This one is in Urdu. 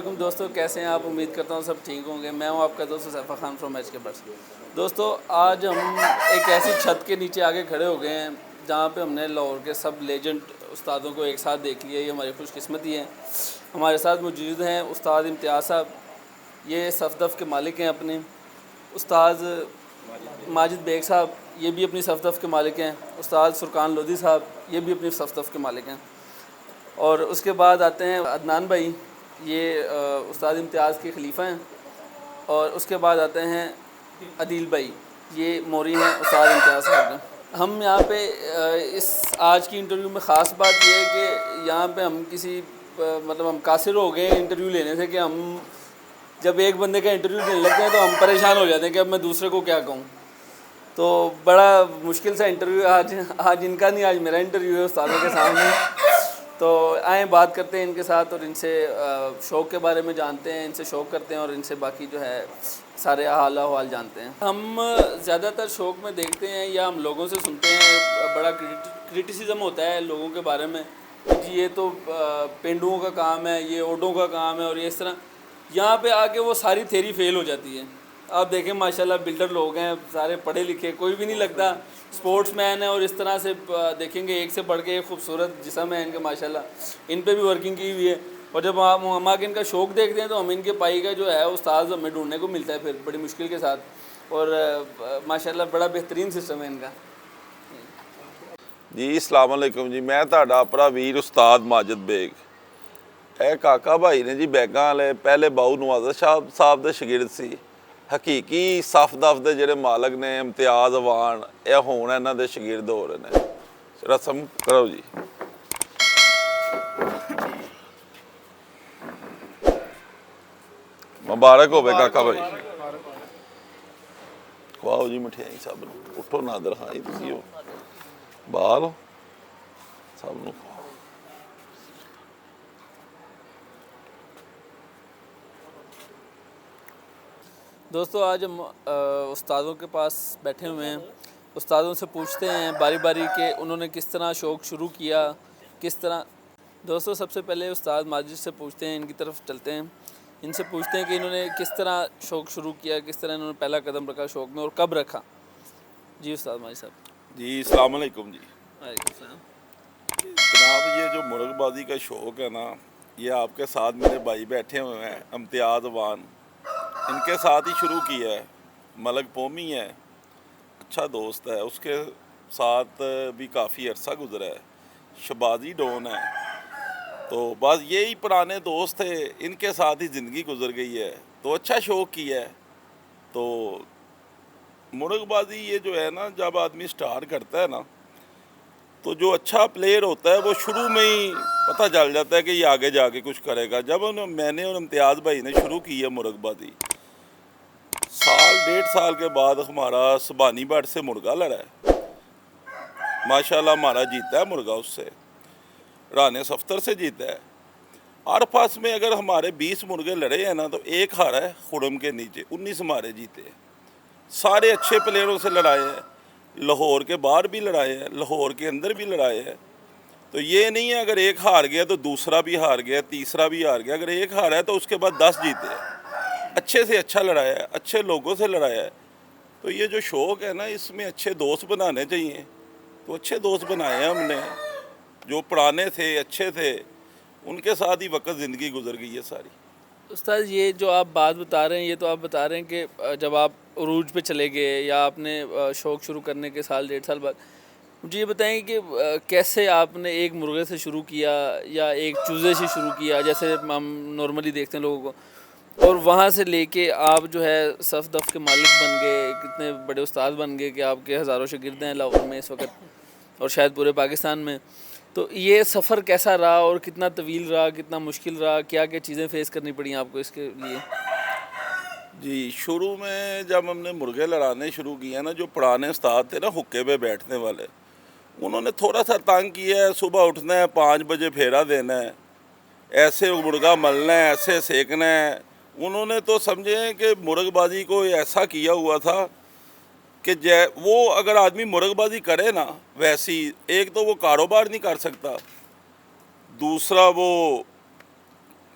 علیکم دوستو، کیسے ہیں آپ؟ امید کرتا ہوں سب ٹھیک ہوں گے۔ میں ہوں آپ کا دوست سیفا خان فرام ایچ کے برس۔ دوستو آج ہم ایک ایسی چھت کے نیچے آگے کھڑے ہو گئے ہیں جہاں پہ ہم نے لاہور کے سب لیجنڈ استادوں کو ایک ساتھ دیکھ لیا۔ یہ ہماری خوش قسمتی ہے۔ ہمارے ساتھ موجود ہیں استاد امتیاز صاحب، یہ صفدف کے مالک ہیں اپنے۔ استاد ماجد بیگ صاحب، یہ بھی اپنی صفدف کے مالک ہیں۔ استاد فرقان لودھی صاحب، یہ بھی اپنی صفدف کے مالک ہیں۔ اور اس کے بعد آتے ہیں عدنان بھائی، یہ استاد امتیاز کے خلیفہ ہیں۔ اور اس کے بعد آتے ہیں عدیل بھائی، یہ موری ہیں استاد امتیاز صاحب کے۔ ہم یہاں پہ اس آج کی انٹرویو میں خاص بات یہ ہے کہ یہاں پہ ہم ہم قاصر ہو گئے انٹرویو لینے سے، کہ ہم جب ایک بندے کا انٹرویو لینے لگتے ہیں تو ہم پریشان ہو جاتے ہیں کہ اب میں دوسرے کو کیا کہوں۔ تو بڑا مشکل سا انٹرویو آج ان کا نہیں، آج میرا انٹرویو ہے استادوں کے سامنے۔ تو آئیں بات کرتے ہیں ان کے ساتھ اور ان سے شوق کے بارے میں جانتے ہیں، ان سے شوق کرتے ہیں اور ان سے باقی جو ہے سارے حال احوال جانتے ہیں۔ ہم زیادہ تر شوق میں دیکھتے ہیں یا ہم لوگوں سے سنتے ہیں، بڑا کرٹیسزم ہوتا ہے لوگوں کے بارے میں کہ جی یہ تو پینڈوؤں کا کام ہے، یہ اوڈوں کا کام ہے، اور یہ اس طرح یہاں پہ آ کے وہ ساری تھیری فیل ہو جاتی ہے۔ آپ دیکھیں ماشاءاللہ بلڈر لوگ ہیں، سارے پڑھے لکھے، کوئی بھی نہیں لگتا سپورٹس مین ہے، اور اس طرح سے دیکھیں گے ایک سے بڑھ کے ایک خوبصورت جسم ہے ان کے ماشاءاللہ، ان پہ بھی ورکنگ کی ہوئی ہے۔ اور جب ہم آگے ان کا شوق دیکھتے ہیں تو ہم ان کے پائی کا جو ہے استاذ ہمیں ڈھونڈنے کو ملتا ہے پھر بڑی مشکل کے ساتھ، اور ماشاءاللہ بڑا بہترین سسٹم ہے ان کا۔ جی السلام علیکم جی، میں تہاڈا اپنا ویر استاد ماجد بیگ۔ اے کاکا بھائی نے جی بیگاں والے پہلے باؤ نواز شاہ صاحب دے شاگرد سی، حقیقی صفدف دے جڑے مالک نے امتیاز اوان، اے ہون انہاں دے شاگرد ہو رہے نے۔ رسم کرو جی۔ مبارک ہوے کاکا بھائی، کھواؤ جی مٹھیائی سب نو، اٹھو نادر خائی تسی ہو بال سب نو کھواؤ۔ دوستو آج ہم استادوں کے پاس بیٹھے ہوئے ہیں، استادوں سے پوچھتے ہیں باری باری کہ انہوں نے کس طرح شوق شروع کیا، کس طرح۔ دوستو سب سے پہلے استاد ماجد سے پوچھتے ہیں، ان کی طرف چلتے ہیں، ان سے پوچھتے ہیں کہ انہوں نے کس طرح شوق شروع کیا، کس طرح انہوں نے پہلا قدم رکھا شوق میں اور کب رکھا۔ جی استاد ماجد صاحب۔ جی السلام علیکم جی۔ وعلیکم السلام۔ جناب یہ جو مرغ بازی کا شوق ہے نا، یہ آپ کے ساتھ میرے بھائی بیٹھے ہوئے ہیں امتیاز اوان، ان کے ساتھ ہی شروع کیا ہے۔ ملک پومی ہے، اچھا دوست ہے، اس کے ساتھ بھی کافی عرصہ گزرا ہے۔ شبازی ڈون ہے، تو بس یہی پرانے دوست تھے، ان کے ساتھ ہی زندگی گزر گئی ہے، تو اچھا شوق کیا ہے۔ تو مرغ بازی یہ جو ہے نا، جب آدمی سٹارٹ کرتا ہے نا تو جو اچھا پلیئر ہوتا ہے وہ شروع میں ہی پتہ چل جاتا ہے کہ یہ آگے جا کے کچھ کرے گا۔ جب میں نے اور امتیاز بھائی نے شروع کی ہے مرغ بازی، سال ڈیڑھ سال کے بعد ہمارا سبانی بٹ سے مرغا لڑا ہے، ماشاءاللہ ہمارا جیتا ہے مرغا، اس سے رانے صفتر سے جیتا ہے۔ ہر پاس میں اگر ہمارے 20 مرغے لڑے ہیں نا تو ایک ہارا ہے خرم کے نیچے، 19 ہمارے جیتے ہیں۔ سارے اچھے پلیئروں سے لڑائے ہیں، لاہور کے باہر بھی لڑائے ہیں، لاہور کے اندر بھی لڑائے ہیں۔ تو یہ نہیں ہے اگر ایک ہار گیا تو دوسرا بھی ہار گیا، تیسرا بھی ہار گیا، اگر ایک ہارا ہے تو اس کے بعد 10 جیتے ہیں۔ اچھے سے اچھا لڑایا ہے، اچھے لوگوں سے لڑایا ہے۔ تو یہ جو شوق ہے نا، اس میں اچھے دوست بنانے چاہیے، تو اچھے دوست بنائے ہیں ہم نے، جو پرانے تھے اچھے تھے، ان کے ساتھ ہی وقت زندگی گزر گئی ہے ساری۔ استاد یہ جو آپ بات بتا رہے ہیں، یہ تو آپ بتا رہے ہیں کہ جب آپ عروج پہ چلے گئے یا آپ نے شوق شروع کرنے کے سال ڈیڑھ سال بعد، مجھے یہ بتائیں کہ کیسے آپ نے ایک مرغے سے شروع کیا یا ایک چوزے سے شروع کیا، جیسے ہم نارملی دیکھتے ہیں لوگوں کو، اور وہاں سے لے کے آپ جو ہے صفدف کے مالک بن گئے، کتنے بڑے استاد بن گئے کہ آپ کے ہزاروں شاگرد ہیں لاہور میں اس وقت اور شاید پورے پاکستان میں۔ تو یہ سفر کیسا رہا اور کتنا طویل رہا، کتنا مشکل رہا، کیا کیا چیزیں فیس کرنی پڑیں آپ کو اس کے لیے؟ جی شروع میں جب ہم نے مرغے لڑانے شروع کیا نا، جو پرانے استاد تھے نا حقے پہ بیٹھنے والے، انہوں نے تھوڑا سا تنگ کیا ہے، صبح اٹھنا ہے 5 بجے پھیرا دینا ہے، ایسے مرغا ملنا ہے، ایسے سیکنا ہے۔ انہوں نے تو سمجھیں کہ مرغ بازی کو ایسا کیا ہوا تھا کہ وہ اگر آدمی مرغ بازی کرے نا ویسی، ایک تو وہ کاروبار نہیں کر سکتا، دوسرا وہ